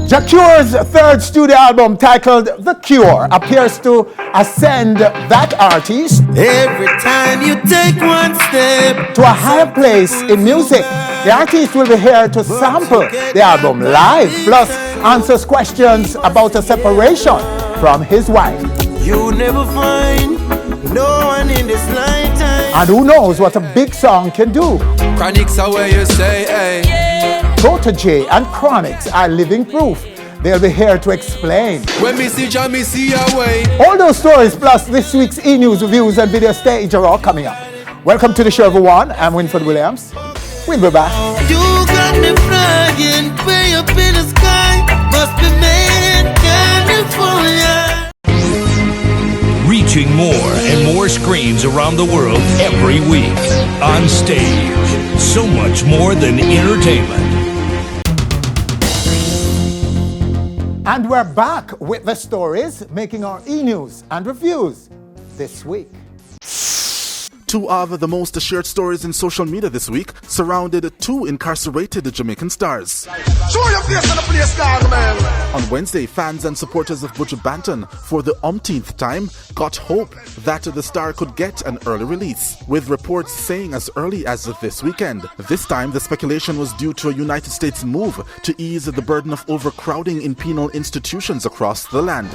Jah Cure's third studio album titled The Cure appears to ascend that artist every time you take one step to a higher place in music. The artist will be here to sample the album live, plus answers questions about a separation from his wife. You never find no one in this lifetime. And who knows what a big song can do. Chronixx are where you say, hey. Protoje and Chronixx are living proof. They'll be here to explain. When me see Jah, me see your way. All those stories plus this week's e-news reviews and video stage are all coming up. Welcome to the show, everyone. I'm Winford Williams. We'll be back. You got me flying way up in the sky. Must be made California. Reaching more and more screens around the world every week. Onstage, so much more than entertainment. And we're back with the stories making our e-news and reviews this week. Two of the most shared stories in social media this week surrounded two incarcerated Jamaican stars. Show your face on the place, dog, man. On Wednesday, fans and supporters of Buju Banton, for the umpteenth time, got hope that the star could get an early release, with reports saying as early as this weekend. This time, the speculation was due to a United States move to ease the burden of overcrowding in penal institutions across the land.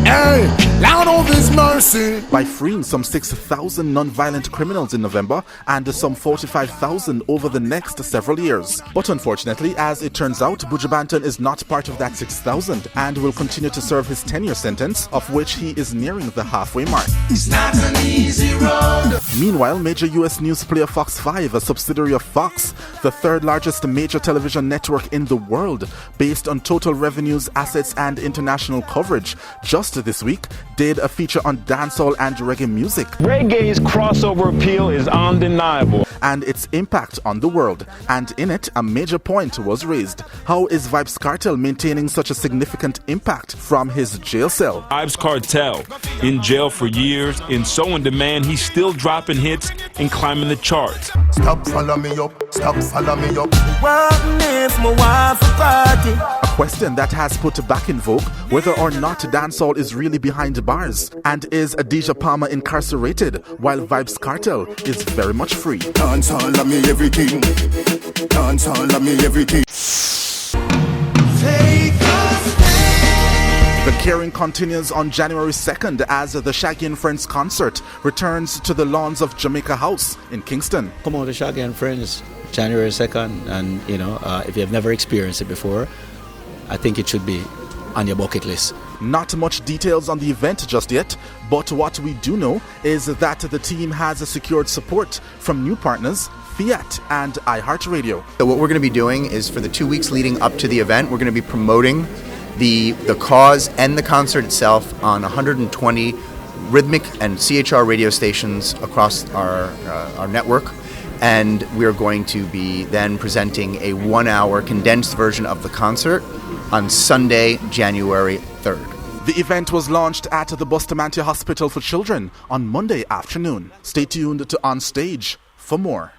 Hey, Lord of His mercy. By freeing some 6,000 non-violent criminals in November and some 45,000 over the next several years. But unfortunately, as it turns out, Buju Banton is not part of that 6,000 and will continue to serve his 10-year sentence, of which he is nearing the halfway mark. It's not an easy road. Meanwhile, major US news player Fox 5, a subsidiary of Fox, the third largest major television network in the world, based on total revenues, assets and international coverage, just this week did a feature on dancehall and reggae music. Reggae's crossover appeal is undeniable. And its impact on the world. And in it, a major point was raised. How is Vybz Kartel maintaining such a significant impact from his jail cell? Vybz Kartel, in jail for years, in So In Demand, he's still dropping hits and climbing the charts. Stop, follow me up. Stop, follow me up. A question that has put back in vogue whether or not dancehall is really behind bars. And is Adidja Palmer incarcerated while Vybz Kartel is very much free? Dancehall love me everything. Dancehall love me everything. The caring continues on January 2nd as the Shaggy and Friends concert returns to the lawns of Jamaica House in Kingston. Come on to Shaggy and Friends January 2nd, and if you have never experienced it before, I think it should be on your bucket list. Not much details on the event just yet, but what we do know is that the team has secured support from new partners, Fiat and iHeartRadio. So what we're going to be doing is, for the 2 weeks leading up to the event, we're going to be promoting the cause and the concert itself on 120 rhythmic and CHR radio stations across our network. And we're going to be then presenting a 1-hour condensed version of the concert on Sunday, January 3rd. The event was launched at the Bustamante Hospital for Children on Monday afternoon. Stay tuned to Onstage for more.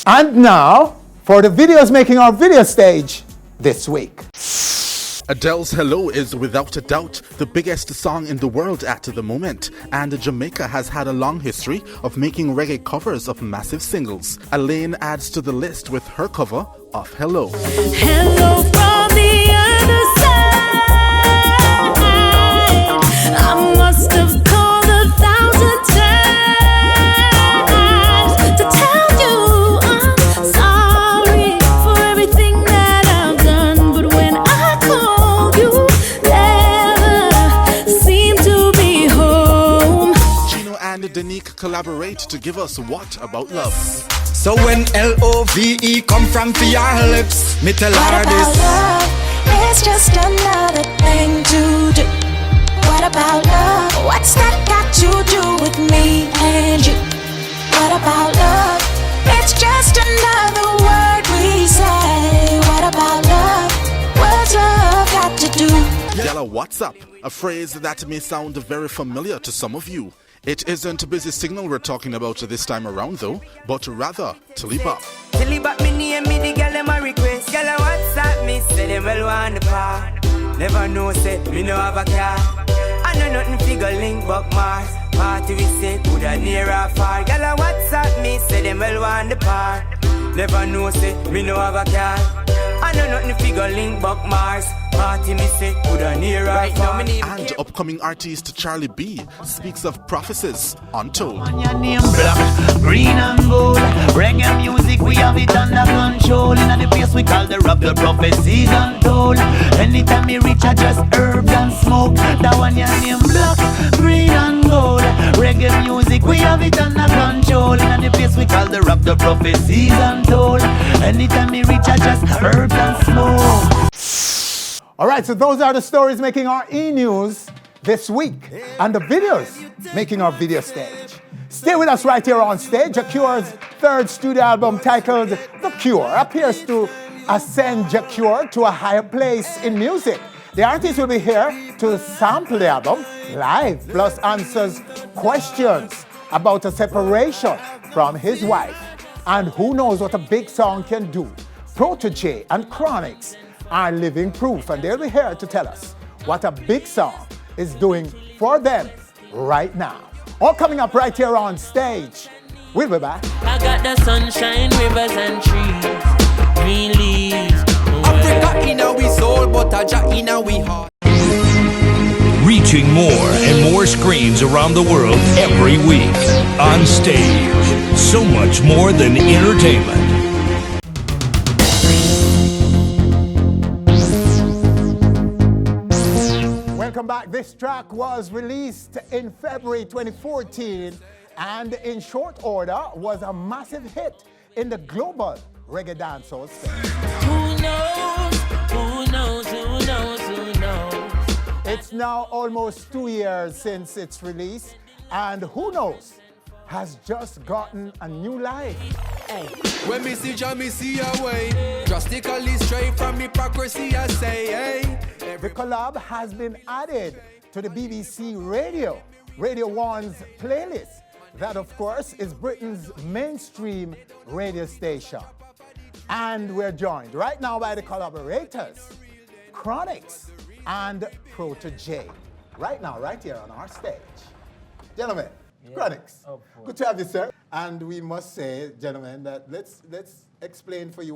And now, for the videos making our video stage this week. Adele's Hello is without a doubt the biggest song in the world at the moment, and Jamaica has had a long history of making reggae covers of massive singles. Elaine adds to the list with her cover of Hello. Hello from the other side. I must have called 1,000 times to tell you I'm sorry for everything that I've done, but when I call you, never seem to be home. Chino and Danique collaborate to give us What About Love. So when L-O-V-E come from your lips, me tell her this. Love? It's just another thing to do. What about love? What's that got to do with me and you? What about love? It's just another word we say. What about love? What's love got to do? Yella, what's up? A phrase that may sound very familiar to some of you. It isn't a busy signal we're talking about this time around though, but rather Tilly Bop. Tilly Bop me name me the girl them a request. Girl a WhatsApp me say them well want the part. Never know say me no have a car. I know nothing figure link but Mars. Party we say coulda near or far. Girl a WhatsApp me say them well want the part. Never know say me no have a car. I know nothing figure link but Mars. Party me say coulda near or far. And upcoming artist Charlie B speaks of prophecies untold. On your name black, green and gold. Reggae music we have it under control. In the place we call the rap, the prophecies untold. Anytime me reach I just herb and smoke. That one your name black, green and gold. Reggae music we have it under control. In the place we call the rap, the prophecies untold. Anytime me reach I just herb and smoke. All right, so those are the stories making our e-news this week and the videos making our video stage. Stay with us right here on stage. Jah Cure's third studio album titled The Cure appears to ascend Jah Cure to a higher place in music. The artist will be here to sample the album live, plus answers questions about a separation from his wife. And who knows what a big song can do. Protoje and Chronixx are living proof, and they'll be here to tell us what a big song is doing for them right now. All coming up right here on stage. We'll be back. I got the sunshine, rivers and trees, green leaves. Africa in our soul, but a Jah in our heart. Reaching more and more screens around the world every week. On stage. So much more than entertainment. Welcome back. This track was released in February 2014 and in short order was a massive hit in the global reggae dancehall space. Who knows? Who knows? Who knows? Who knows? It's now almost 2 years since its release, and who knows has just gotten a new life. Hey. When me see Jah, me see a way. Drastically straight from hypocrisy, I say, hey. The collab has been added to the BBC Radio 1's playlist. That, of course, is Britain's mainstream radio station. And we're joined right now by the collaborators, Chronixx and Protoje. Right now, right here on our stage. Gentlemen, Chronixx, good to have you, sir. And we must say, gentlemen, that let's explain for you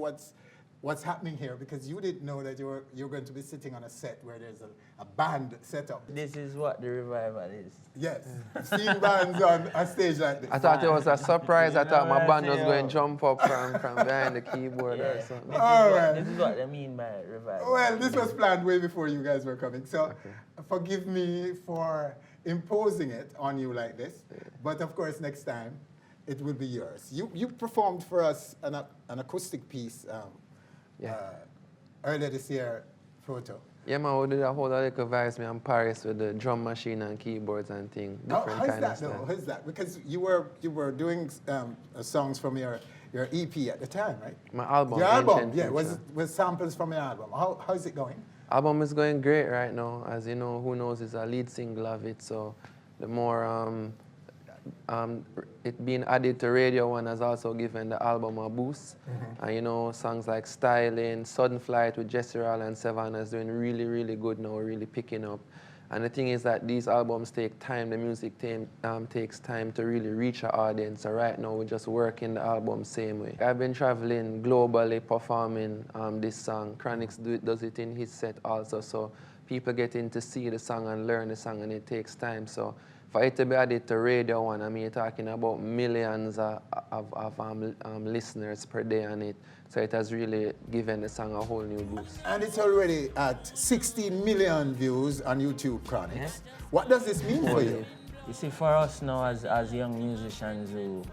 what's happening here, because you didn't know that you're going to be sitting on a set where there's a band set up. This is what the revival is. Yes, seeing bands on a stage like this. I thought it was a surprise. I thought my band was going to jump up from behind the keyboard or something. This is what they mean by revival. Well, this was planned way before you guys were coming, so forgive me for imposing it on you like this, but of course next time it will be yours. You performed for us an acoustic piece earlier this year, Proto. Yeah, man, we did a whole lot of vibes me in Paris with the drum machine and keyboards and things. How's that though? How's that? Because you were doing songs from your EP at the time, right? My album. Your album, yeah, was samples from your album. How's it going? Album is going great right now. As you know, Who Knows is a lead single of it, so the more it being added to Radio 1 has also given the album a boost. And you know, songs like Styling, Sudden Flight with Jesse Roll and Savannah is doing really, really good now, really picking up. And the thing is that these albums take time, the music takes time to really reach an audience. So right now we're just working the album same way. I've been traveling globally performing this song. Chronixx does it in his set also, so people get in to see the song and learn the song, and it takes time. So for it to be added to Radio 1, I mean, you're talking about millions of listeners per day on it. So it has really given the song a whole new boost. And it's already at 16 million views on YouTube, Chronixx. Yeah. What does this mean for you? You see, for us now as young musicians who,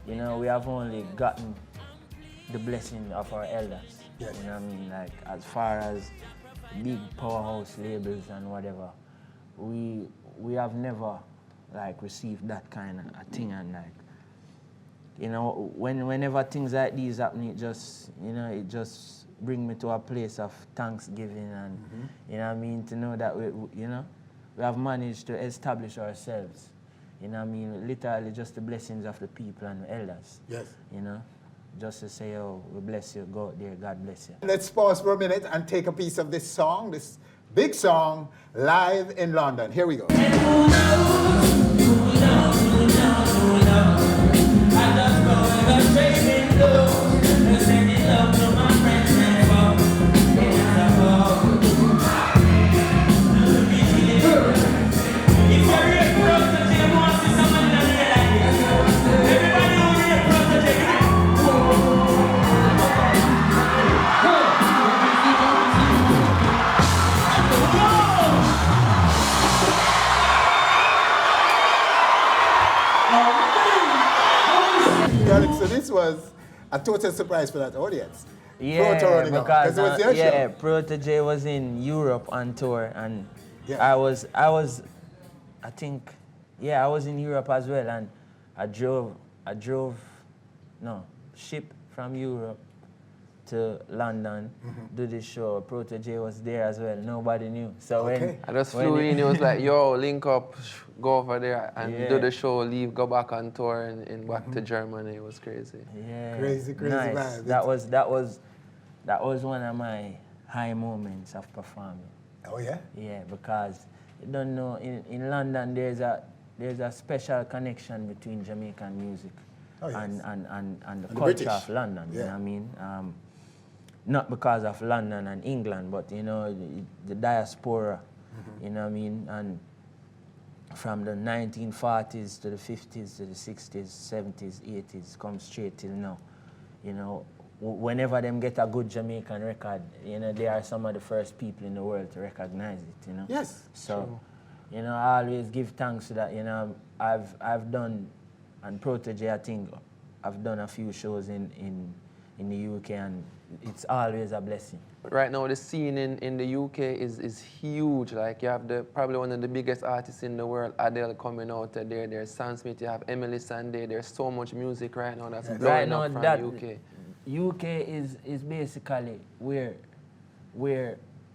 you know, we have only gotten the blessing of our elders. Yes. You know what I mean? Like, as far as big powerhouse labels and whatever, we have never like received that kind of a thing, and like, you know, whenever things like these happen, it just bring me to a place of thanksgiving, and you know what I mean, to know that we have managed to establish ourselves. You know what I mean, literally just the blessings of the people and the elders. Yes. You know, just to say, oh, we bless you, go out there, God bless you. Let's pause for a minute and take a piece of this song, this big song, live in London. Here we go. So this was a total surprise for that audience. Yeah, because it was their show. Protoje was in Europe on tour, and I was in Europe as well, and I drove ship from Europe to London, do this show. Protoje was there as well. Nobody knew. So when I just flew in, it was like, yo, link up, go over there and do the show, leave, go back on tour and back to Germany. It was crazy. Yeah. Crazy nice. vibe. That was one of my high moments of performing. Oh yeah? Yeah, because you don't know, in London there's a special connection between Jamaican music and the culture British. of London. You know what I mean? Not because of London and England, but you know, the diaspora, you know what I mean? And from the 1940s to the 50s to the 60s, 70s, 80s, come straight till now. You know, whenever them get a good Jamaican record, you know, they are some of the first people in the world to recognize it, you know? Yes. So, true. you know, I always give thanks to that. You know, I've done, and Protoje, I think, I've done a few shows in the UK, and it's always a blessing. Right now, the scene in the UK is huge. Like, you have probably one of the biggest artists in the world, Adele, coming out there. There's Sam Smith, you have Emily Sandé. There's so much music right now that's blowing up from the UK. UK is basically where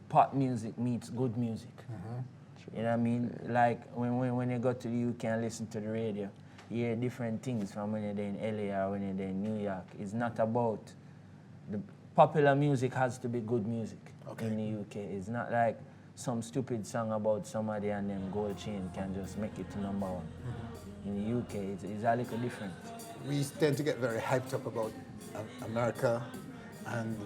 pop music meets good music. You know what I mean? Like, when you go to the UK and listen to the radio, you hear different things from when you're there in LA or when you're there in New York. It's not about the popular music has to be good music in the UK. It's not like some stupid song about somebody and them gold chain can just make it to #1. In the UK, it's a little different. We tend to get very hyped up about America and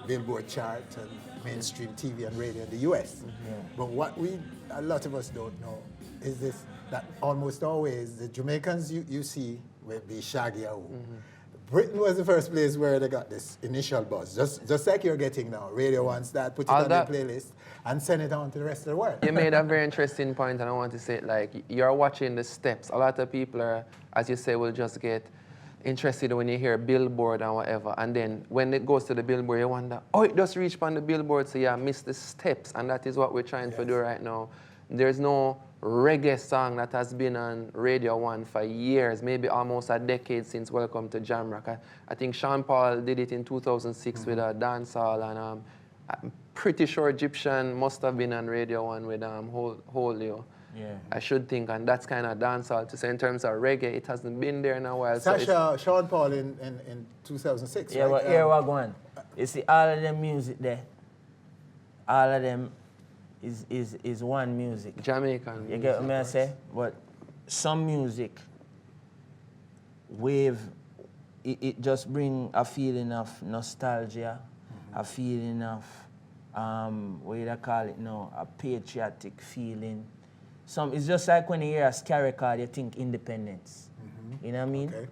Billboard chart and mainstream TV and radio in the US. But what a lot of us don't know is this, that almost always the Jamaicans you see will be Shaggy or Britain was the first place where they got this initial buzz, just like you're getting now. Radio 1 start, put it on their playlist, and send it on to the rest of the world. You made a very interesting point, and I want to say, like, you're watching the steps. A lot of people are, as you say, will just get interested when you hear Billboard and whatever, and then when it goes to the Billboard, you wonder, oh, it just reached on the Billboard, so you miss the steps, and that is what we're trying to do right now. There's no reggae song that has been on Radio 1 for years, maybe almost a decade since Welcome to Jamrock. I think Sean Paul did it in 2006 with a dancehall, and I'm pretty sure Egyptian must have been on Radio 1 with Hold You. Yeah. I should think, and that's kind of dancehall to say. In terms of reggae, it hasn't been there in a while. Sasha, Sean Paul in 2006, yeah, right? but here we're going. You see, all of them music there, all of them is one music. Jamaican. You get what I say? But some music, it just bring a feeling of nostalgia, a feeling of, what do you call it now, a patriotic feeling. It's just like when you hear a ska record, you think independence. You know what I mean? Okay.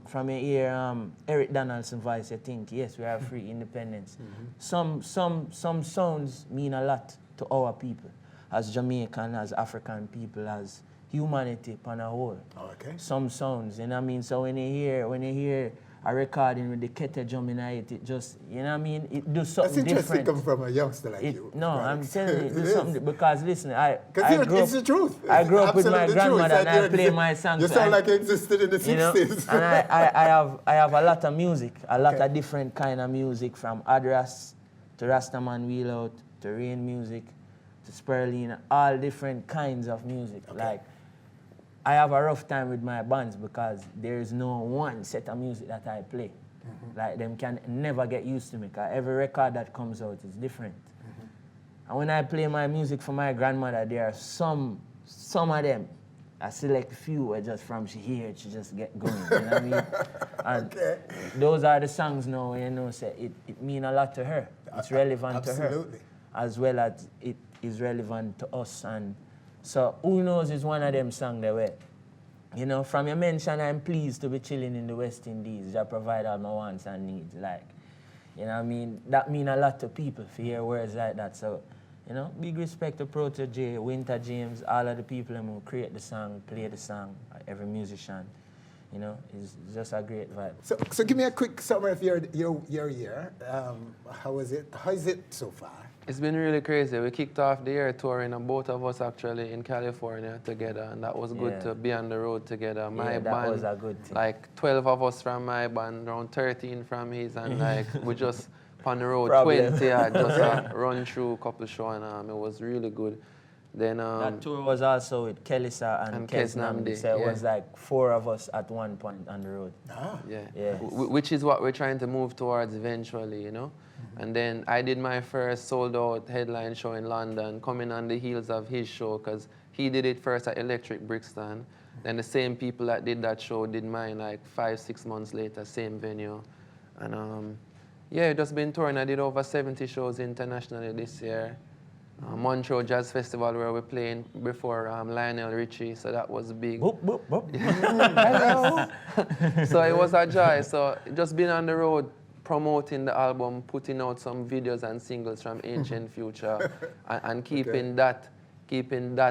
From you hear Eric Donaldson's voice, you think, yes, we have free independence. Some sounds mean a lot to our people, as Jamaican, as African people, as humanity upon a whole. Okay. Some sounds, you know what I mean? So when you hear a recording with the kete drum in it just, you know what I mean? It does something different. That's interesting coming from a youngster like you. No, I'm telling you, it does something, because listen, I grew it's the truth. I grew up with my grandmother and I play my songs. You sound like you existed in the 60s. And I have a lot of music, a lot of different kind of music, from Adras to Rastaman Wheel Out to Rain music to Sperlina, all different kinds of music. Like, I have a rough time with my bands because there is no one set of music that I play. Like them can never get used to me because every record that comes out is different. And when I play my music for my grandmother, there are some of them, I select a few where just from she hear it, she just get going, you know what I mean? And those are the songs now, you know, say it mean a lot to her. It's relevant to her. As well as it is relevant to us. And so Who Knows is one of them songs that way. You know, from your mention, I'm pleased to be chilling in the West Indies. Jah provide all my wants and needs. Like, you know what I mean? That mean a lot to people to hear words like that. So, you know, big respect to Protoje, Winter James, all of the people who create the song, play the song, every musician. You know, it's just a great vibe. So give me a quick summary of your year. How is it so far? It's been really crazy. We kicked off the year touring, and both of us actually in California together, and that was good to be on the road together. My that band, was a good thing. like 12 of us from my band, around 13 from his, and like we just on the road, Problem. 20, just run through a couple shows, and it was really good. Then that tour was also with Kelisa and Kez Namdi, so it was like 4 of us at one point on the road. Which is what we're trying to move towards eventually, you know. And then I did my first sold-out headline show in London, coming on the heels of his show, because he did it first at Electric Brixton. Then the same people that did that show did mine like 5-6 months later, same venue. And yeah, just been touring. I did over 70 shows internationally this year. Montreal Jazz Festival where we're playing before Lionel Richie, so that was big. Boop, boop, boop. So it was a joy. So just being on the road, promoting the album, putting out some videos and singles from Ancient Future, and keeping that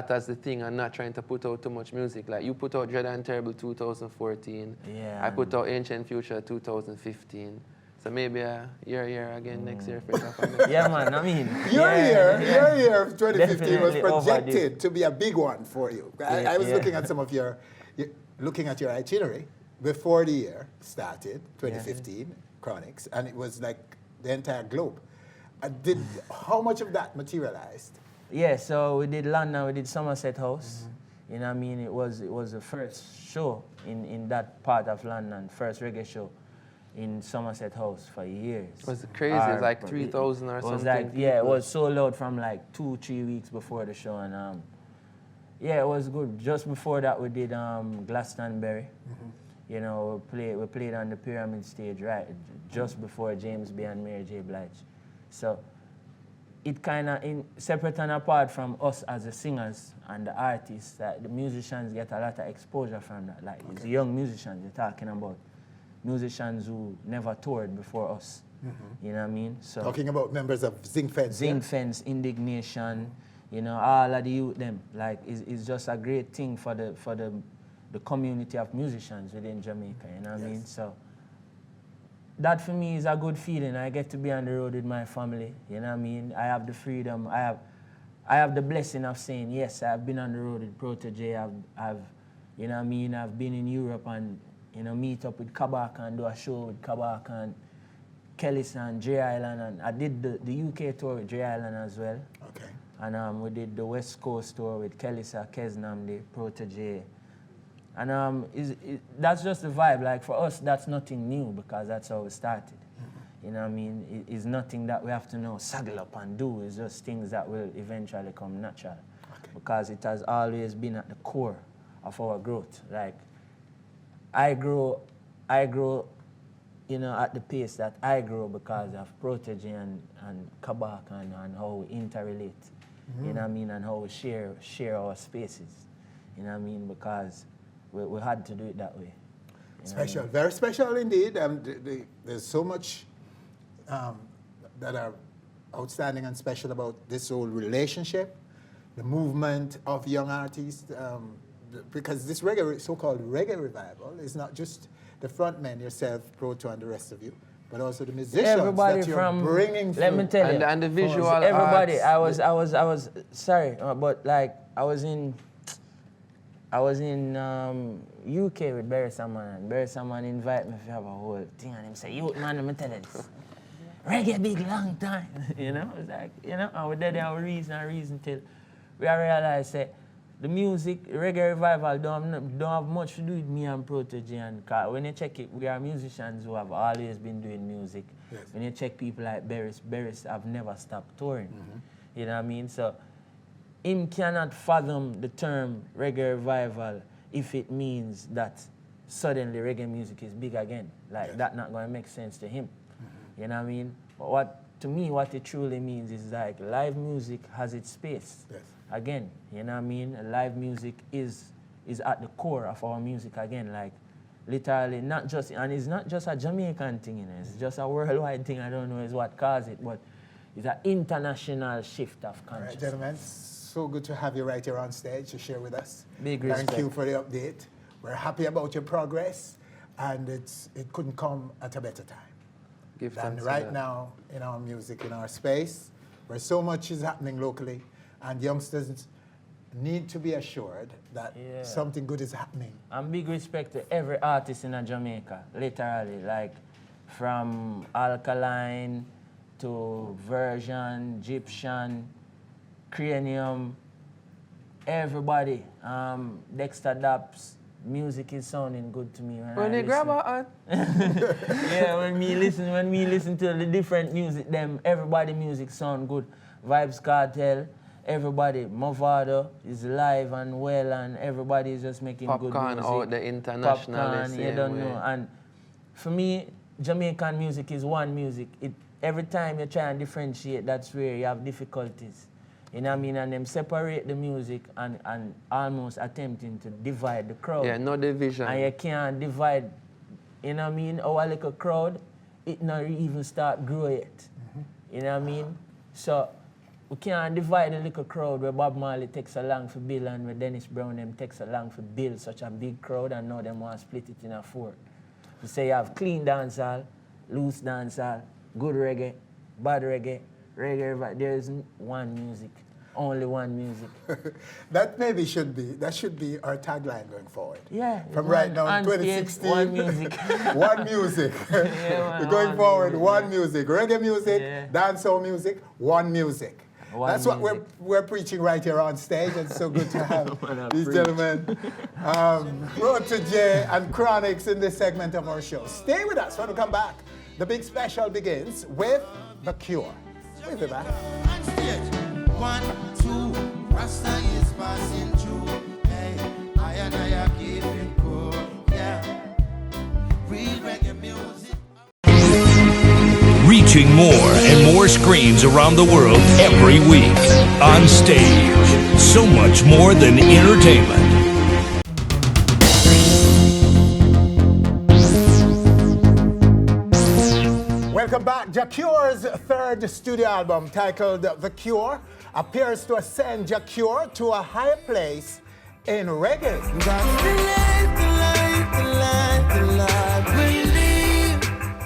as the thing and not trying to put out too much music. Like you put out Dread and Terrible 2014. Yeah. I put out Ancient Future 2015. So maybe a year again next year. Yeah, man, I mean. Your year of 2015 was Definitely projected overdue. to be a big one for you. I was looking at some of your itinerary before the year started, 2015, Chronixx, and it was like the entire globe. How much of that materialized? Yeah, so we did London, we did Somerset House. You know what I mean? It was the first show in that part of London, first reggae show in Somerset House for years. It was crazy. It was like 3,000 or something. Like, yeah, it was sold out from like 2-3 weeks before the show, and yeah, it was good. Just before that, we did Glastonbury. You know, we played on the Pyramid stage right just before James B and Mary J. Blige. So it kind of separate and apart from us as the singers and the artists. The musicians get a lot of exposure from that. Like it's young musicians you're talking about. Musicians who never toured before us. You know what I mean? So talking about members of Zinc Fence. Zinc Fence, Indignation, you know, all of the youth them. Like it's just a great thing for the community of musicians within Jamaica, you know what I mean? So that for me is a good feeling. I get to be on the road with my family, you know what I mean? I have the freedom, I have the blessing of saying, yes, I've been on the road with Protoje, I've you know what I mean, I've been in Europe and, you know, meet up with Kabak and do a show with Kabak and Kellis and J Island, and I did the UK tour with J Island as well. Okay. And we did the West Coast tour with Kelisa, Kez Namdi, Protoje. And that's just the vibe. Like for us, that's nothing new because that's how we started. You know what I mean? It's nothing that we have to know, saddle up and do. It's just things that will eventually come natural. Because it has always been at the core of our growth. Like I grow, you know, at the pace that I grow because of Protoje and Kabak and how we interrelate. You know what I mean? And how we share our spaces. You know what I mean? Because we had to do it that way. Special, very special indeed. There's so much that are outstanding and special about this whole relationship, the movement of young artists, because this so-called reggae revival is not just the frontmen, yourself, Proto, and the rest of you, but also the musicians everybody that you're from bringing through. Let me tell you, and the visual everybody. arts. I was sorry, but like I was in UK with Barry Salmon, and Barry Salmon invite me to have a whole thing, and him say, "Youth man, let me tell you this, reggae big long time." You know, it's like, you know, and we did our reason till we realized that the music, reggae revival don't have much to do with me and Protoje. And when you check it, we are musicians who have always been doing music. Yes. When you check people like Beres have never stopped touring. You know what I mean? So him cannot fathom the term reggae revival if it means that suddenly reggae music is big again. Like that's not going to make sense to him. You know what I mean? But to me, what it truly means is like live music has its space. Yes. Again, you know what I mean? Live music is at the core of our music again. Like literally not just, and it's not just a Jamaican thing, you know, it's just a worldwide thing. I don't know is what caused it, but it's an international shift of consciousness. All right, gentlemen, so good to have you right here on stage to share with us. Big Thank respect. you for the update. We're happy about your progress, and it couldn't come at a better time Give than thanks for right that. now in our music, in our space, where so much is happening locally, and youngsters need to be assured that something good is happening. And big respect to every artist in Jamaica, literally, like from Alkaline to Version, Egyptian, Cranium, everybody. Dexter Daps, music is sounding good to me When you grab a yeah, when me listen to the different music, everybody music sound good. Vibes Cartel, everybody, Movado is live and well, and everybody is just making good Popcorn music. out the international. Popcorn, you don't know. And for me, Jamaican music is one music. Every time you try and differentiate, that's where you have difficulties. You know what I mean? And them separate the music and almost attempting to divide the crowd. Yeah, no division. And you can't divide, you know what I mean? Our little crowd, it not even start grow yet. You know what I mean? So we can't divide the little crowd where Bob Marley takes along for Bill and where Dennis Brown them takes along for Bill, such a big crowd, and now them want to split it in a four. You say you have clean dancehall, loose dancehall, good reggae, bad reggae, reggae. There is one music, only one music. That should be our tagline going forward. Yeah. From right now in 2016. One music. One music. Yeah, going forward, one music. Reggae music, dancehall music, one music. That's what we're preaching right here on stage. It's so good to have these gentlemen, Protoje and Chronixx in this segment of our show. Stay with us when we come back. The big special begins with Jah Cure. We'll be back. 1, 2, Rasta is passing through. Hey, I keep it cool. Yeah, real reggae music. Reaching more and more screens around the world every week. On stage. So much more than entertainment. Welcome back. Jah Cure's third studio album, titled The Cure, appears to ascend Jah Cure to a higher place in reggae.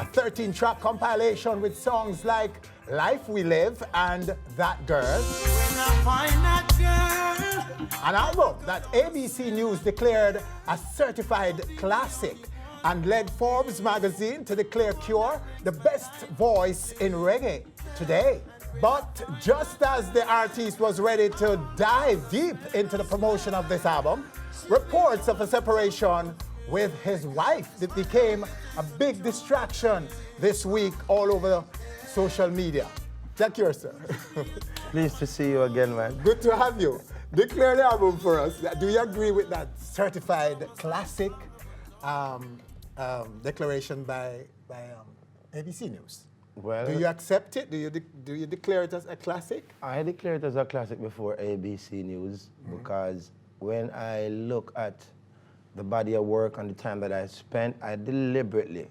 A 13-track compilation with songs like Life We Live and That Girl. An album that ABC News declared a certified classic and led Forbes magazine to declare Cure the best voice in reggae today. But just as the artist was ready to dive deep into the promotion of this album, reports of a separation with his wife that became a big distraction this week all over social media. Jah Cure, sir. Pleased to see you again, man. Good to have you. Declare the album for us. Do you agree with that certified classic declaration by ABC News? Well, do you accept it? Do you declare it as a classic? I declare it as a classic before ABC News because when I look at the body of work and the time that I spent, I deliberately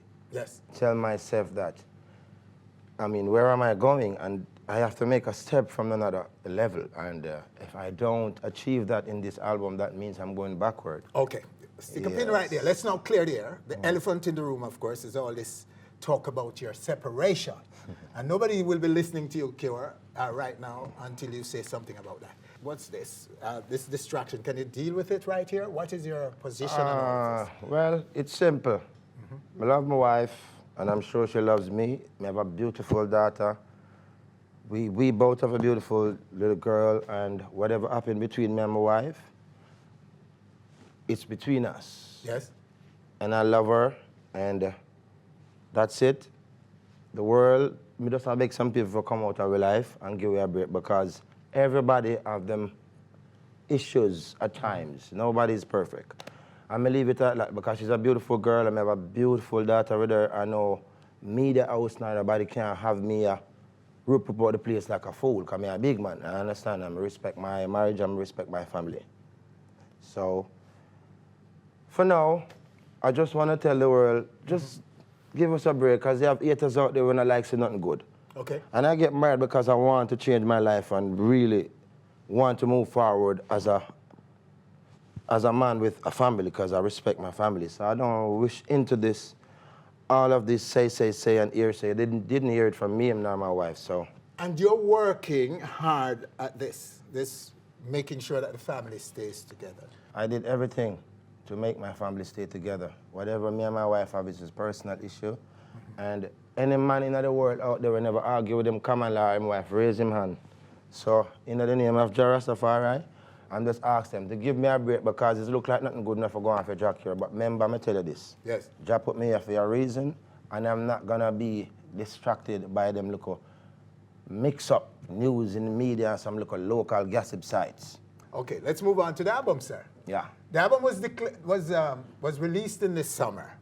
tell myself that, I mean, where am I going? And I have to make a step from another level. And if I don't achieve that in this album, that means I'm going backward. Okay. Stick a pin right there. Let's now clear the air. The elephant in the room, of course, is all this talk about your separation. And nobody will be listening to you, Cure, right now until you say something about that. What's this? This distraction. Can you deal with it right here? What is your position on all of this? Well, it's simple. I love my wife, and I'm sure she loves me. I have a beautiful daughter. We both have a beautiful little girl, and whatever happened between me and my wife, it's between us. Yes. And I love her, and that's it. The world, me just beg some people to come out of our life and give her a break, because everybody have them issues at times. Nobody's perfect. I'm gonna leave it at that because she's a beautiful girl. I have a beautiful daughter with her. I know me, the house now, nobody can have me rope about the place like a fool, because I'm a big man. I understand. I respect my marriage, I respect my family. So, for now, I just want to tell the world, just give us a break, because they have haters out there when I like say nothing good. Okay. And I get married because I want to change my life and really want to move forward as a man with a family, because I respect my family. So I don't wish into this, all of this say, and hearsay. They didn't hear it from me and not my wife, so. And you're working hard at this making sure that the family stays together. I did everything to make my family stay together. Whatever me and my wife have is a personal issue. And any man in the world out there will never argue with him common law, my wife raise him hand. So, in the name of Jah Rastafari, I'm just ask them to give me a break, because it look like nothing good enough for going for Jah Cure. But remember, I tell you this. Yes. Jah put me here for a reason, and I'm not gonna be distracted by them little mix up news in the media and some little local gossip sites. Okay, let's move on to the album, sir. Yeah. The album was released in this summer.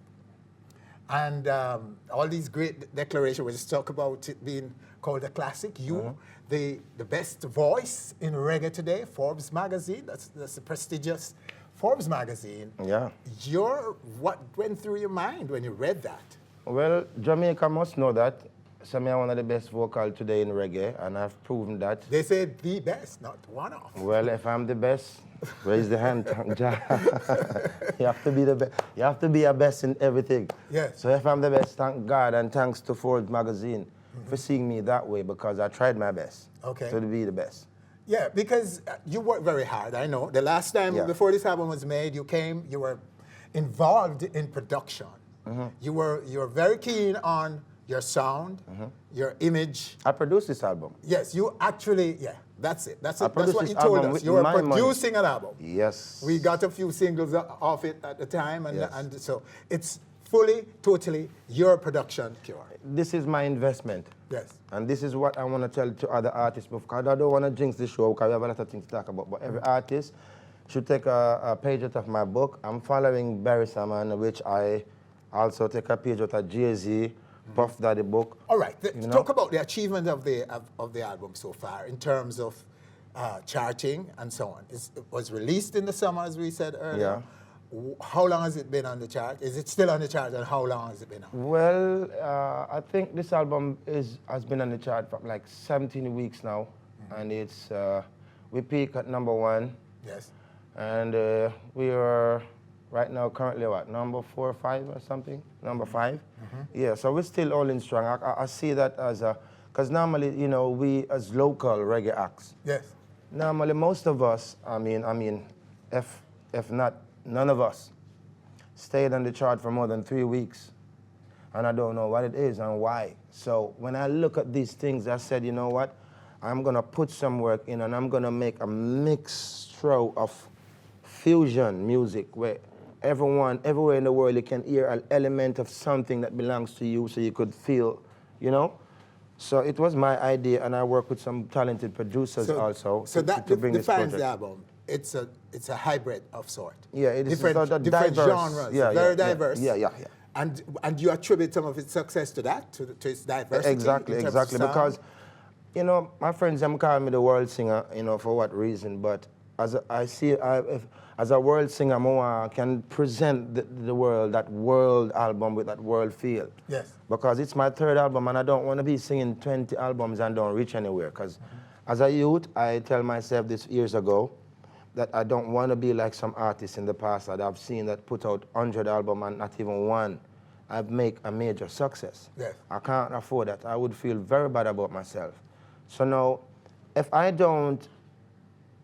And all these great declarations, we just talk about it being called a classic. You, the best voice in reggae today, Forbes magazine, that's a prestigious Forbes magazine. Yeah. What went through your mind when you read that? Well, Jamaica must know that. So I'm one of the best vocals today in reggae, and I've proven that. They said the best, not one of. Well, if I'm the best, raise the hand. You have to be the best. You have to be a best in everything. Yes. So if I'm the best, thank God, and thanks to Forbes magazine for seeing me that way, because I tried my best to be the best. Yeah, because you work very hard, I know. The last time, before this album was made, you were involved in production. You were very keen on your sound, your image. I produced this album. Yes, you actually, that's it. That's what you this told album us. with You were my producing money. an album. Yes. We got a few singles off it at the time, and so it's fully, totally your production, Cure. This is my investment. Yes. And this is what I want to tell to other artists, because I don't want to jinx the show, because we have a lot of things to talk about. But every artist should take a page out of my book. I'm following Barry Salmon, which I also take a page out of Jay-Z, Puff Daddy book. All right, talk about the achievement of the album so far in terms of charting and so on. It was released in the summer, as we said earlier. Yeah. How long has it been on the chart? Is it still on the chart, and how long has it been on? Well, I think this album has been on the chart for like 17 weeks now, and it's we peak at #1. Yes. And we are right now currently what, number 4 or 5 or something? Number 5. Yeah, so we're still holding strong. I see that as because normally, you know, we as local reggae acts. Yes. Normally, most of us, I mean, if not, none of us stayed on the chart for more than 3 weeks. And I don't know what it is and why. So when I look at these things, I said, you know what? I'm going to put some work in, and I'm going to make a mixture of fusion music where everywhere in the world, you can hear an element of something that belongs to you, so you could feel, you know? So it was my idea, and I work with some talented producers also. So that to bring defines this the album. It's a hybrid of sort. Yeah, it is different diverse. genres. Yeah, very diverse. Yeah. And you attribute some of its success to that, to its diversity. Exactly. Because, you know, my friends them call me the world singer. You know, for what reason? But as as a world singer, I can present the world, that world album with that world feel. Yes. Because it's my 3rd album, and I don't want to be singing 20 albums and don't reach anywhere. Because as a youth, I tell myself this years ago, that I don't want to be like some artists in the past that I've seen that put out 100 albums and not even one I've made a major success. Yes. I can't afford that. I would feel very bad about myself. So now, if I don't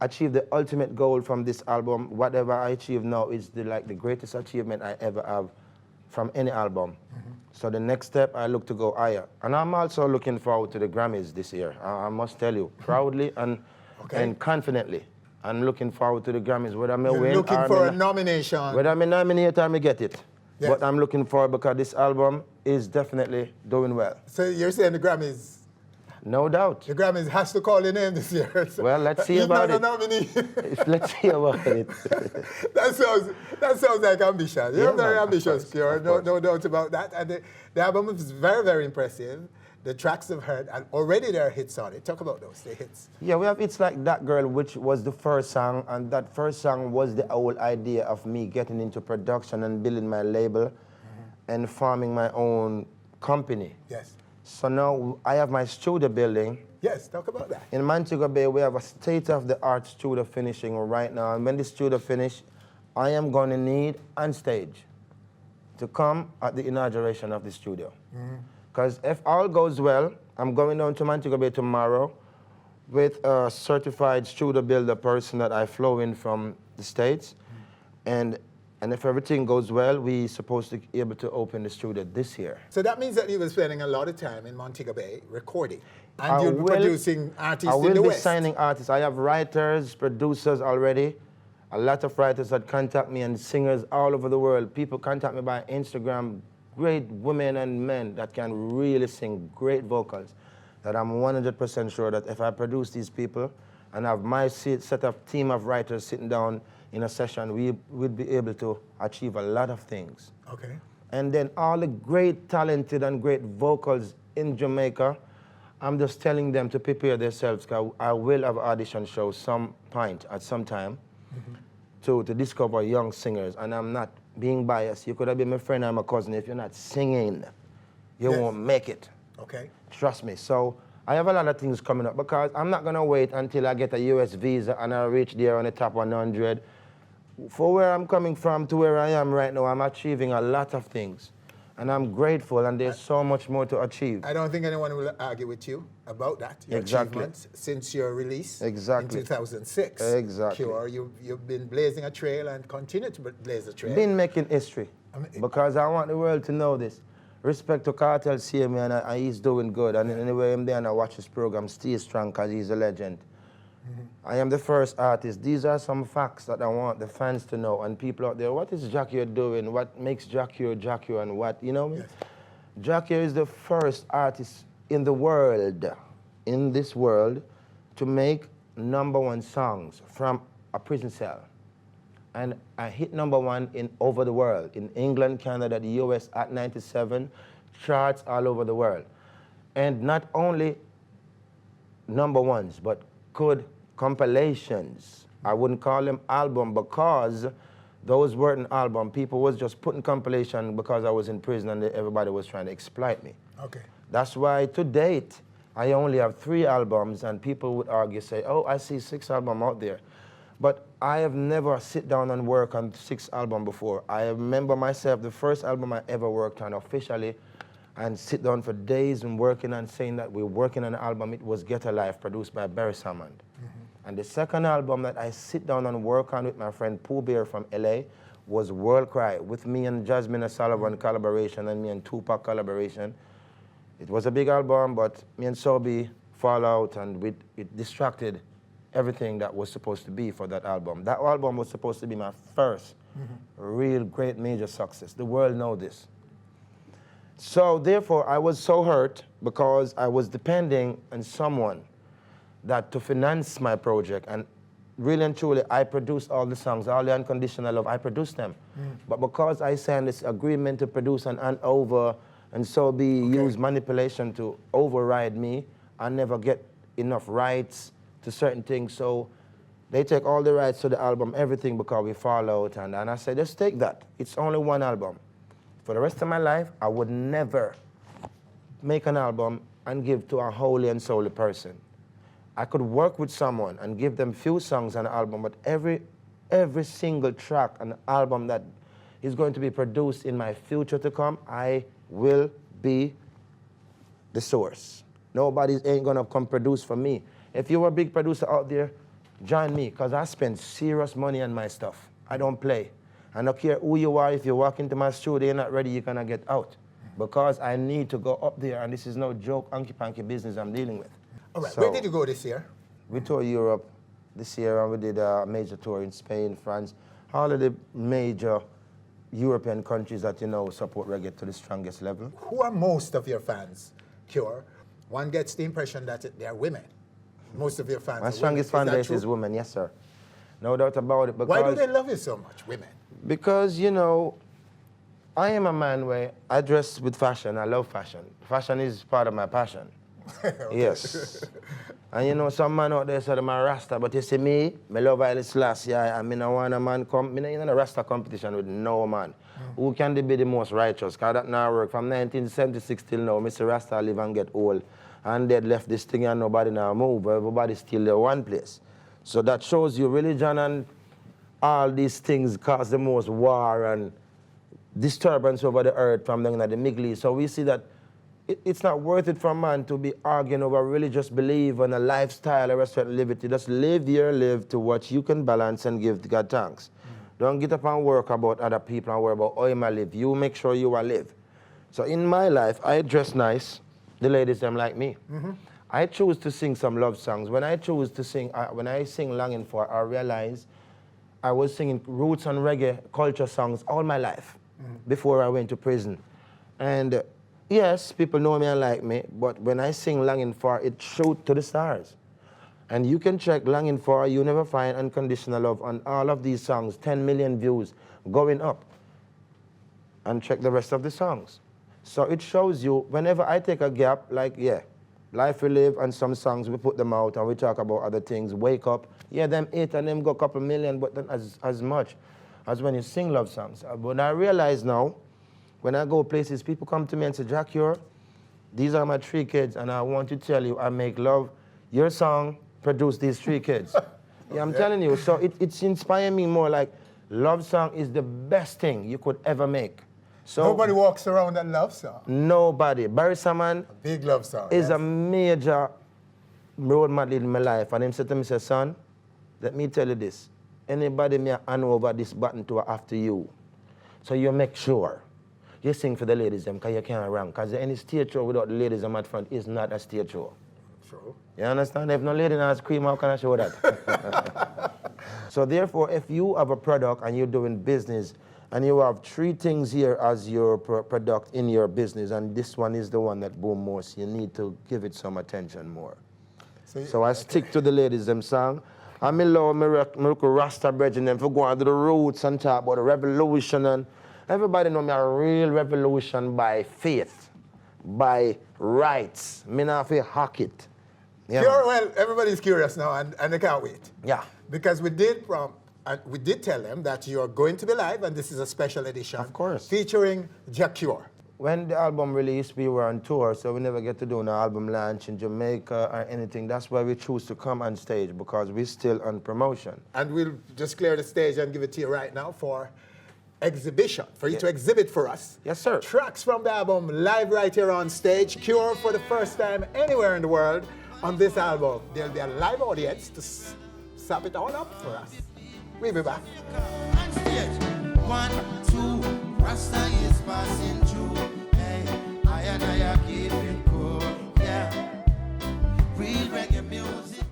achieve the ultimate goal from this album, whatever I achieve now is the greatest achievement I ever have from any album. So the next step, I look to go higher. And I'm also looking forward to the Grammys this year. I must tell you, proudly and confidently. I'm looking forward to the Grammys, whether I may You're win looking or for a nomination. whether I'm nominated or I may get it. Yes. But I'm looking forward because this album is definitely doing well. So you're saying the Grammys? No doubt. The Grammys has to call your name this year. So well, let's see about it. Nominee. Let's see about it. that sounds like ambition. You're very ambitious, Cure. No doubt about that. And the album is very, very impressive. The tracks I've heard, and already there are hits on it. Talk about those, the hits. Yeah, we have hits like That Girl, which was the first song, and that first song was the whole idea of me getting into production and building my label and forming my own company. Yes. So now I have my studio building. Yes, talk about that. In Montego Bay, we have a state-of-the-art studio finishing right now, and when the studio finish, I am going to need Onstage to come at the inauguration of the studio. Because if all goes well, I'm going down to Montego Bay tomorrow with a certified studio builder person that I flew in from the States. And if everything goes well, we're supposed to be able to open the studio this year. So that means that you were spending a lot of time in Montego Bay recording. And you're producing artists in the West. I will be signing artists. I have writers, producers already. A lot of writers that contact me and singers all over the world. People contact me by Instagram. Great women and men that can really sing great vocals, that I'm 100% sure that if I produce these people and have my set of team of writers sitting down in a session, we would be able to achieve a lot of things. Okay. And then all the great talented and great vocals in Jamaica, I'm just telling them to prepare themselves, because I will have audition shows at some time to discover young singers, and I'm not being biased. You could have been my friend or my cousin. If you're not singing, you won't make it. Okay. Trust me. So I have a lot of things coming up, because I'm not going to wait until I get a US visa and I reach there on the top 100. For where I'm coming from to where I am right now, I'm achieving a lot of things. And I'm grateful, and there's so much more to achieve. I don't think anyone will argue with you about that, your Exactly. achievements since your release Exactly. in 2006. Exactly. Cure, you've been blazing a trail and continue to blaze a trail. Been making history, because I want the world to know this. Respect to Cartel, see me, and he's doing good. And anyway, I'm there and I watch his program, stay strong, because he's a legend. I am the first artist. These are some facts that I want the fans to know, and people out there, what is Jah Cure doing? What makes Jah Cure, and what, you know? Yes. Jah Cure is the first artist in the world, in this world, to make #1 songs from a prison cell. And I hit #1 over the world, in England, Canada, the US at 97, charts all over the world. And not only #1s, but good compilations. I wouldn't call them album, because those weren't album. People was just putting compilation because I was in prison and everybody was trying to exploit me. Okay. That's why to date, I only have 3 albums, and people would argue, say, oh, I see 6 albums out there. But I have never sit down and work on 6 albums before. I remember myself, the first album I ever worked on officially, and sit down for days and working and saying that we're working on an album, it was Get Alive, produced by Barry Salmond. And the second album that I sit down and work on with my friend Pooh Bear from LA was World Cry, with me and Jasmine O'Sullivan collaboration and me and Tupac collaboration. It was a big album, but me and Sobi fall out, and it distracted everything that was supposed to be for that album. That album was supposed to be my first real great major success. The world knows this. So therefore, I was so hurt, because I was depending on someone that to finance my project, and really and truly, I produced all the songs, all the Unconditional Love, I produced them. But because I signed this agreement to produce an over, and so use manipulation to override me, I never get enough rights to certain things, so they take all the rights to the album, everything, because we fall out, and I said, just take that. It's only 1 album. For the rest of my life, I would never make an album and give to a holy and solely person. I could work with someone and give them few songs on an album, but every single track on an album that is going to be produced in my future to come, I will be the source. Nobody ain't gonna come produce for me. If you're a big producer out there, join me, because I spend serious money on my stuff. I don't play. I don't care who you are. If you walk into my studio, you're not ready, you're gonna get out. Because I need to go up there, and this is no joke, hanky-panky business I'm dealing with. All right, So, where did you go this year? we toured Europe, this year, and we did a major tour in Spain, France, all of the major European countries that, support reggae to the strongest level. Who are most of your fans, Cure? One gets the impression that they're women. Most of your fans My are strongest women. fan base is women, yes, sir. No doubt about it. Because why do they love you so much, women? Because, I am a man where I dress with fashion. I love fashion. Fashion is part of my passion. Yes. And some man out there say I'm a Rasta, but you see me love Haile Selassie, and I don't want a man come, I'm in a Rasta competition with no man. Who can be the most righteous? Because that now work from 1976 till now, Mr. Rasta live and get old. And they left this thing and nobody now move. Everybody still there one place. So that shows you religion and all these things cause the most war and disturbance over the earth from the Middle East. So we see that it's not worth it for a man to be arguing over religious belief and a lifestyle or a certain liberty. Just live your live to what you can balance and give God thanks. Don't get up and work about other people and worry about how you live. You make sure you will live. So in my life, I dress nice. The ladies, them like me. I choose to sing some love songs. When I choose to sing, when I sing Longing For, I realize I was singing roots and reggae culture songs all my life before I went to prison. And yes, people know me and like me, but when I sing Longing For, it shoots to the stars. And you can check Longing For, You Never Find Unconditional Love on all of these songs, 10 million views going up. And check the rest of the songs. So it shows you, whenever I take a gap, like, Life We Live and some songs, we put them out and we talk about other things, Wake Up, them 8 and them go a couple million, but then as much as when you sing love songs. But I realize now, when I go places, people come to me and say, Jah Cure, these are my 3 kids, and I want to tell you, I make love. Your song produced these 3 kids. I'm telling you. So it's inspiring me more like love song is the best thing you could ever make. So nobody walks around that love song. Nobody. Barry Salmon, a big love song, is a major role model in my life. And him said to me, son, let me tell you this. Anybody may hand over this button to after you. So you make sure you sing for the ladies because you can't run. Because any stage show without the ladies at front is not a stage show. True. You understand? If no lady now scream, how can I show that? So therefore, if you have a product and you're doing business and you have 3 things here as your product in your business, and this one is the one that boom most, you need to give it some attention more. So I stick to the ladies them song. I'm in love with my Rasta brethren them for going to the roots and talk about the revolution, and everybody know me a real revolution by faith, by rights. Me not feel hack it. Well, everybody's curious now and they can't wait. Yeah. Because we did tell them that you're going to be live, and this is a special edition. Of course. Featuring Jah Cure. When the album released, we were on tour, so we never get to do an album launch in Jamaica or anything. That's why we choose to come on stage, because we're still on promotion. And we'll just clear the stage and give it to you right now for exhibition, for you to exhibit for us. Yes, sir. Tracks from the album live right here on stage. Cure for the first time anywhere in the world on this album. There'll be a live audience to sap it all up for us. We'll be back. Onstage. 1, 2, Rasta is passing through. Hey, I keep it cool. Yeah. Real reggae music.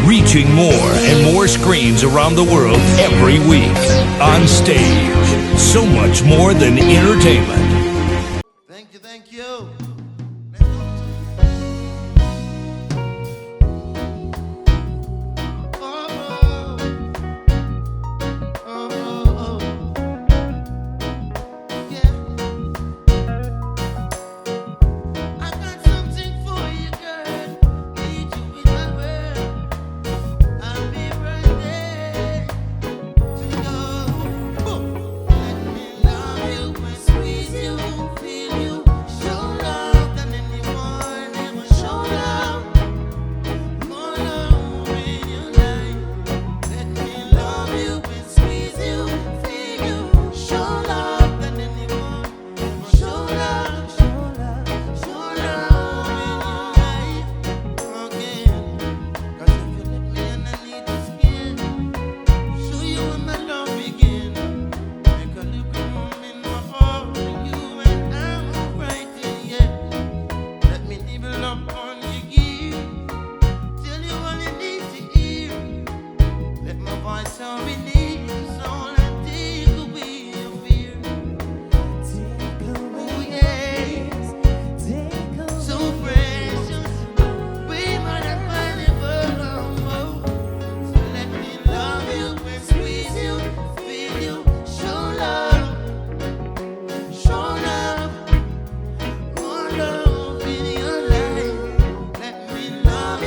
Reaching more and more screens around the world every week. On stage. So much more than entertainment. Thank you, thank you. Squeeze you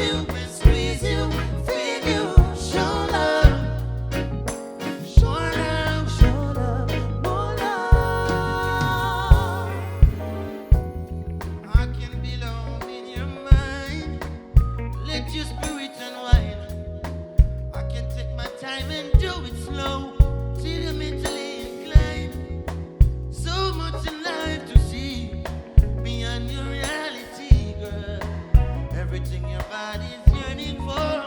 you and squeeze you, feel you, show love. Show love, more love. I can belong in your mind. Let your spirit unwind. I can take my time and do it slow till you're mentally inclined. So much in life to see beyond your reality, girl. Everything your body's yearning for,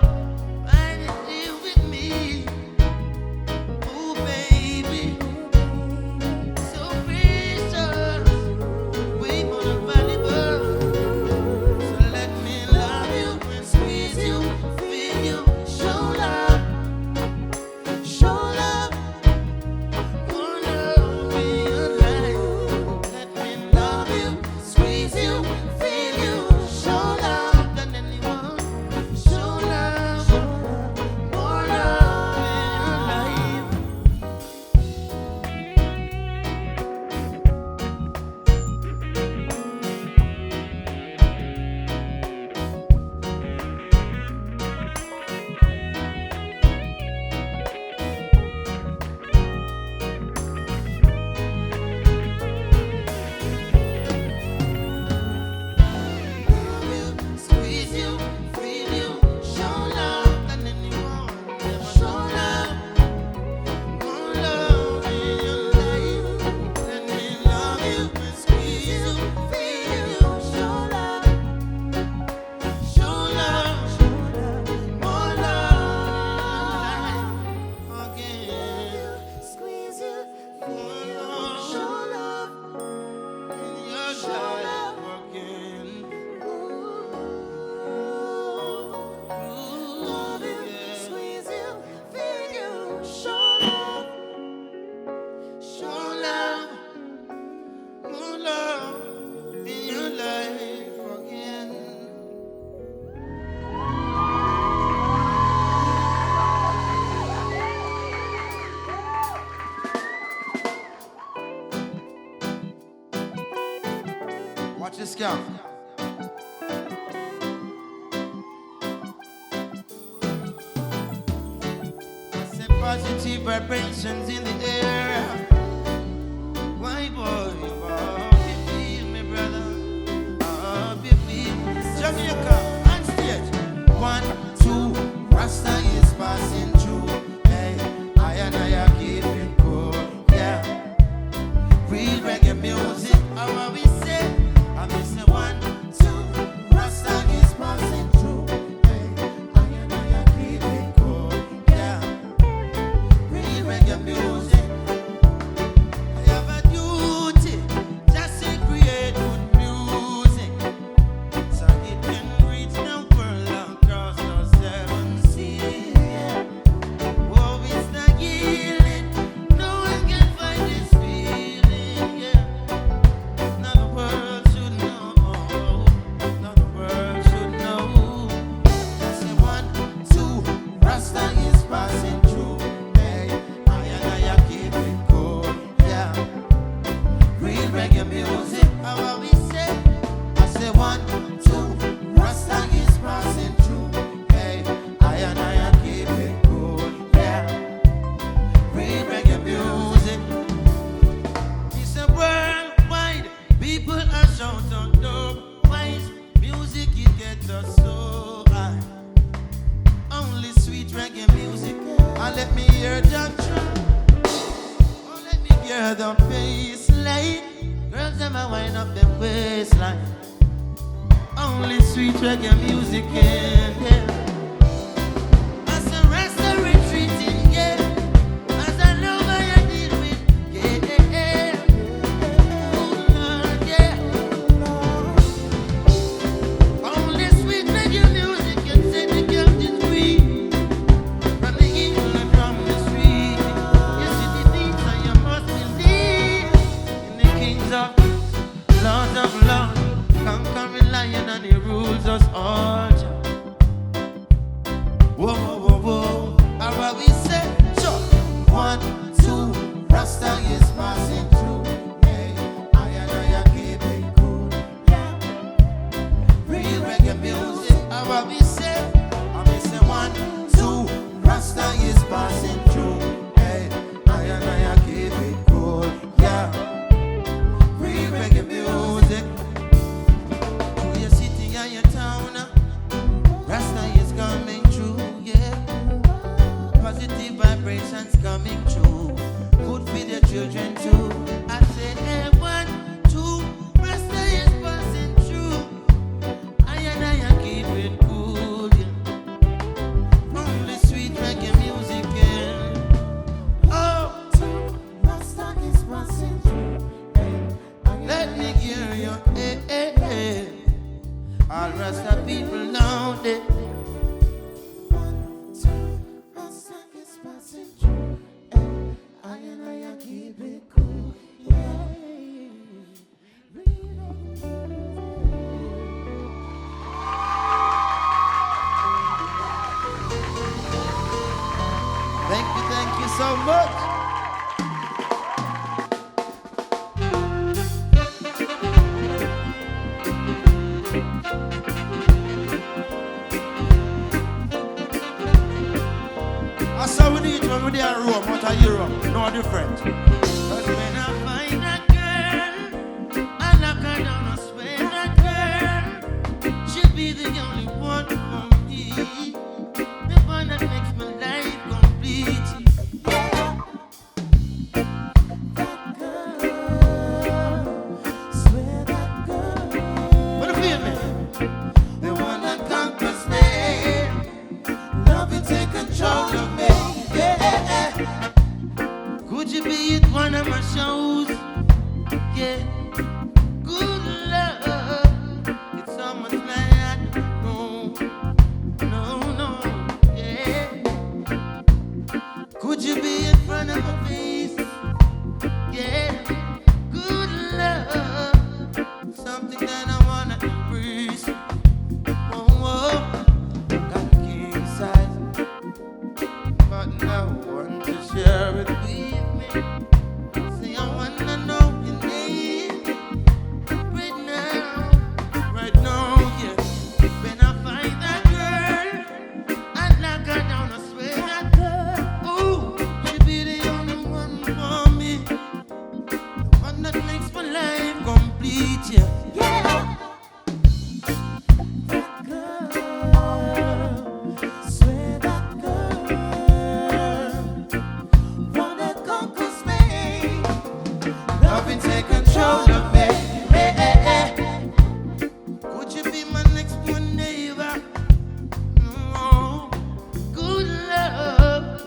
find it here with me. Oh, baby, so precious, way more than valuable. So let me love you and squeeze you, feel you, show love, show love, more love in your life. Let me love you, squeeze you, feel you, show love than anyone. Show love, more love in your life. Squeeze you, feel you, show love than anyone. Show love, more love in your life. Let me love you and squeeze you, feel you, show love, more love again. Squeeze you, feel you, show love in your life again. Love you, squeeze you, feel you, show love, more love in your life again. Watch this count. I said positive vibrations in the air. Why boy, oh, you feel me, brother? Oh, you feel me? Jamaica, on stage. 1, 2, Rasta is passing through. Hey, I keep it cool, yeah. Real reggae music, how we say? I say 1, 2, Rasta is passing through. Hey, I keep it cool, yeah. Real reggae music. I have a duty just to create good music, so it can reach the world across the 7 seas. Yeah. Oh, it's the healing. No one can find this feeling. Yeah. Now the world should know. Now the world should know. I say 1, 2, Rasta is passing through. Hey, I keep it cool, yeah. Real reggae music, how we say? I say 1, 2, Rasta is passing through. Hey, I keep it cool, yeah. Real reggae music. It's a worldwide. People are shouting dope. Wise music, it gets us so high. Only sweet reggae music. And let me hear Jah Cure. Oh, let me hear the bass line. Girls, them a wind up them waistline. Only sweet reggae music, yeah. As a rasta retreating, yeah. As I know how you deal with, yeah. Oh, Lord, yeah. Only sweet reggae music can set the captives free. From the evil and from the street. You see the deeds and you must believe in the kings of kings, lords of lords, conquering lion and he rules us all. 1, 2, Rasta is passing through. Hey, I keep it cool, yeah. Real reggae music. To your city and your town, Rasta is coming through, yeah. Positive vibrations coming through. Good for the children too. I said, hey, 1, 2, Rasta is passing through. I keep it cool, yeah. Only sweet reggae music, yeah. Oh, Rasta is passing through. Let me hear you, eh, eh, eh. All Rasta people know that. 1, 2, Rasta is passing through. I keep it cool, yeah. Thank you so much. I saw we need when we there in Rome, not a Europe, no different. Cause when I find a girl, I knock her down, I swear that girl, she'll be the only one for me. The one that makes my life complete. Yeah. That girl, swear that girl. What do you feel, man? The one that conquers me. Love will take control of me. Yeah. Could you be at one of my shows? Yeah. Good love. It's someone like that. No. Yeah. Could you be in front of my face? Yeah. Good love. Something that I wanna embrace. Oh. Got a king size, but no one to share it with me. Say I wanna know your name right now, yeah. When I find that girl, I knock her down, I swear that girl, ooh, she be the only one for me, the one that makes my life complete, yeah. Yeah. That girl, swear that girl, one that conquers me. Love and take control of me. Could you be my next door neighbor? Oh, good love,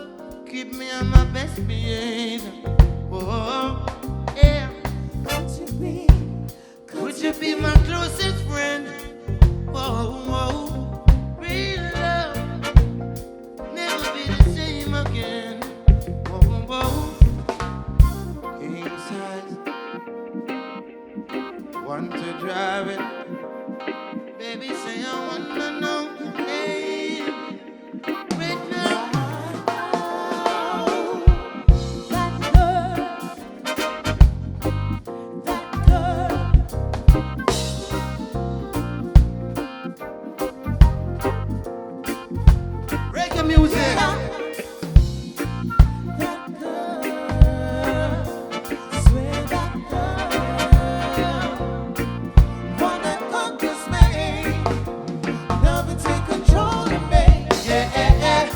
keep me on my best behavior. Oh, yeah. Could you be my closest friend? Oh, real love, never be the same again. Oh, king size, want to drive it. Baby, say I wanna know your name right now. That girl. Reggae music. That girl, swear that girl, one that conquers me. Love and take control of me. Yeah.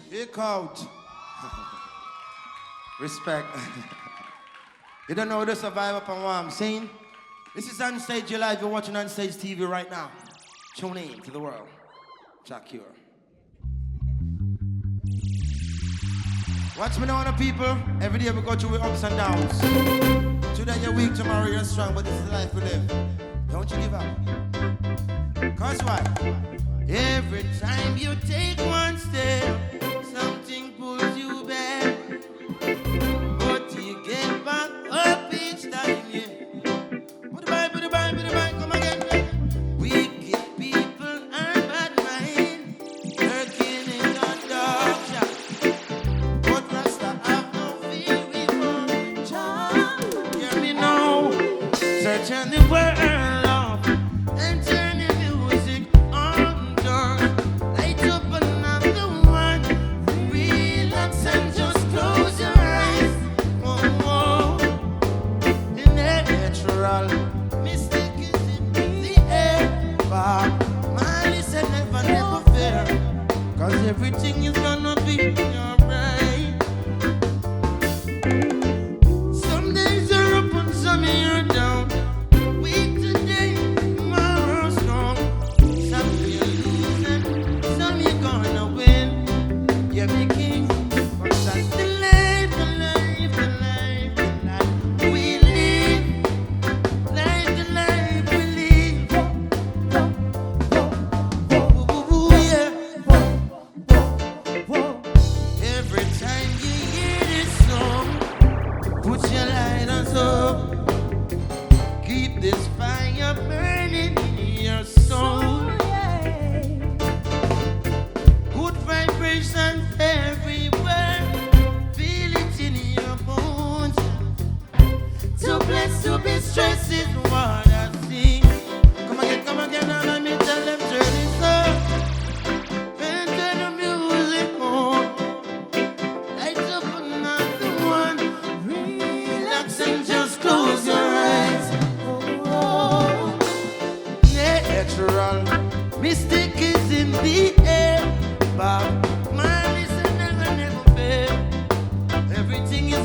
Big out. Respect. You don't know the survive up on what I'm saying? This is Onstage, you're live, you're watching Onstage TV right now. Tune in to the world. Jah Cure. Watch me now, the people. Every day we go through ups and downs. Today you're weak, tomorrow you're strong, but this is the life we live. Don't you give up. Cause why? Every time you take one step, something pulls you back. But you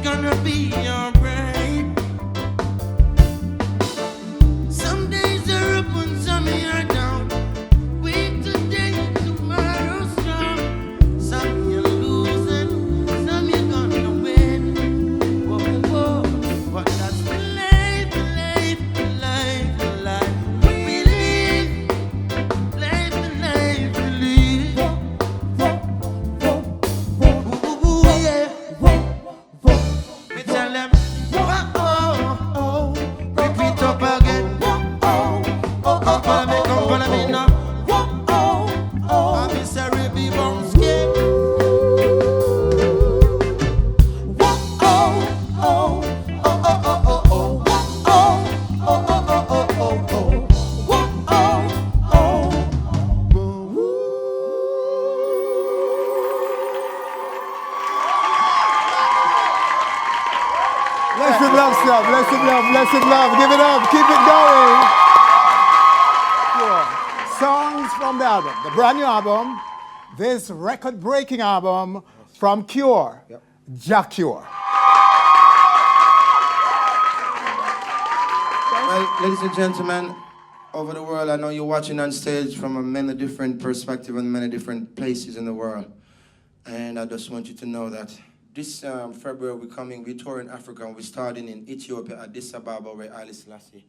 gonna be alright. Some days are up and some are down. Weak today, tomorrow strong. Some you're losing, some you're gonna win. Whoa, whoa, but that's the life, life, life, life we live. Life, life we live. Ooh, yeah. Me tell them, repeat up again. Come follow me now. I'm Mr. Ruby Bonsky. Blessed love, sir. Blessed love, blessed love. Give it up. Keep it going. Sure. Songs from the album. The brand new album. This record-breaking album from Cure. Jah Cure. Well, ladies and gentlemen, over the world, I know you're watching on stage from many different perspectives and many different places in the world. And I just want you to know that this February we're touring Africa, and we're starting in Ethiopia, Addis Ababa, where Haile Selassie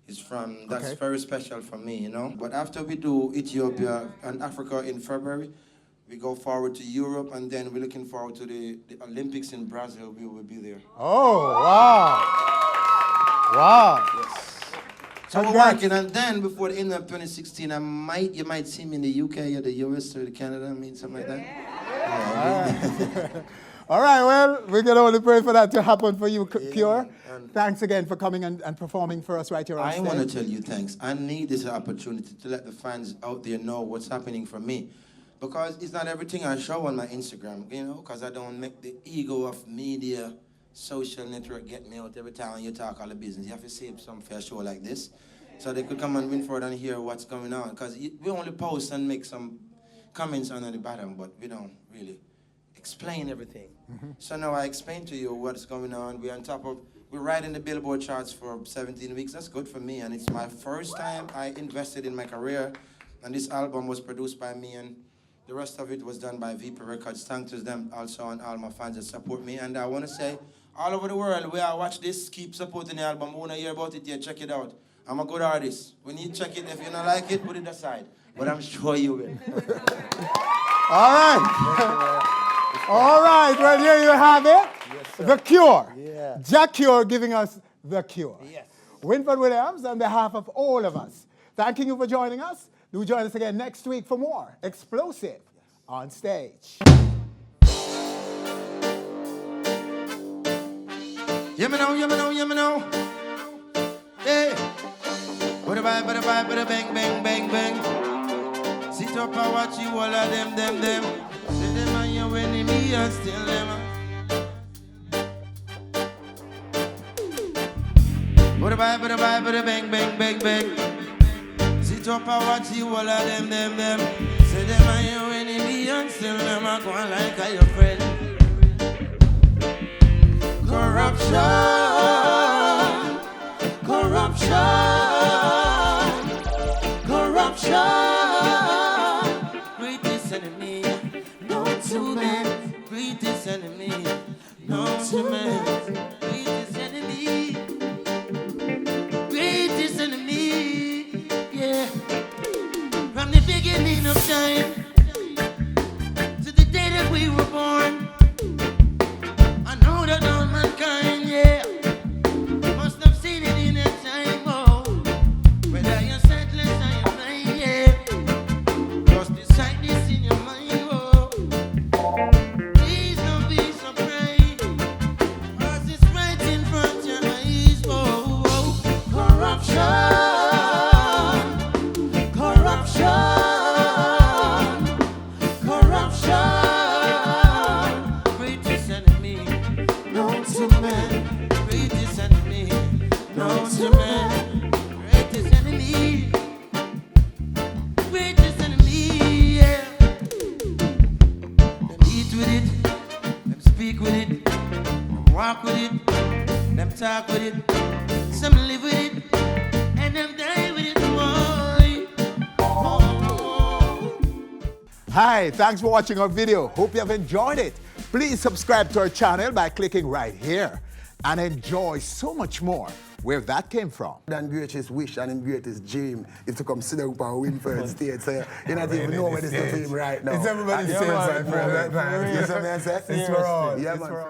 is from. That's very special for me, you know. But after we do Ethiopia and Africa in February, we go forward to Europe, and then we're looking forward to the Olympics in Brazil. We will be there. Oh, wow. Wow. Yes. So we're working, and then before the end of 2016, you might see me in the UK or the US or the Canada, something like that. Yeah. All right, well, we can only pray for that to happen for you, Cure. Thanks again for coming and performing for us right here on stage. I want to tell you thanks. I need this opportunity to let the fans out there know what's happening for me. Because it's not everything I show on my Instagram, you know, because I don't make the ego of media, social network get me out every time you talk all the business. You have to save some for a show like this, so they could come and win forward and hear what's going on. Because we only post and make some comments on the bottom, but we don't really explain everything. So now I explain to you what's going on. We're riding the Billboard charts for 17 weeks. That's good for me, and it's my first time I invested in my career. And this album was produced by me, and the rest of it was done by VP Records. Thanks to them also, and all my fans that support me. And I want to say, all over the world, where I watch this, keep supporting the album. We want to hear about it yet, check it out. I'm a good artist. When you check it, if you don't like it, put it aside. But I'm sure you will. All right. All right, well, here you have it. Yes, The Cure. Yeah. Jah Cure giving us The Cure. Yes. Winford Williams, on behalf of all of us, thanking you for joining us. Do join us again next week for more Explosive on Stage. Yeah, me know, yeah, me know, yeah, me know. Hey. Bada bye, bada bye, bada bang, bang, bang, bang. Sit up and watch you all of them. Say them are your enemy and still them. Bada bye, bada bye, bada bang, bang, bang, bang. Sit up and watch you all of them. Say them are your enemy and still them are going like a your friend. Corruption. Greatest enemy, known to man. Greatest enemy, known to man. Greatest enemy, yeah. From the beginning of time to the day that we were born, I know that all mankind, yeah, must have seen it in their time, oh. Whether you're senseless or you're blind, yeah, just decide this in your mind, oh. Please don't be surprised, 'cause it's walk with it, them talk with it, some live with it, and them die with it, boy. Hi, thanks for watching our video. Hope you have enjoyed it. Please subscribe to our channel by clicking right here and enjoy so much more where that came from. And greatest wish and his greatest dream is to come sit down and win first stage. So you don't even know what is the team right now. It's everybody's same side, friend. You see what I say? It's for all. Yeah, man.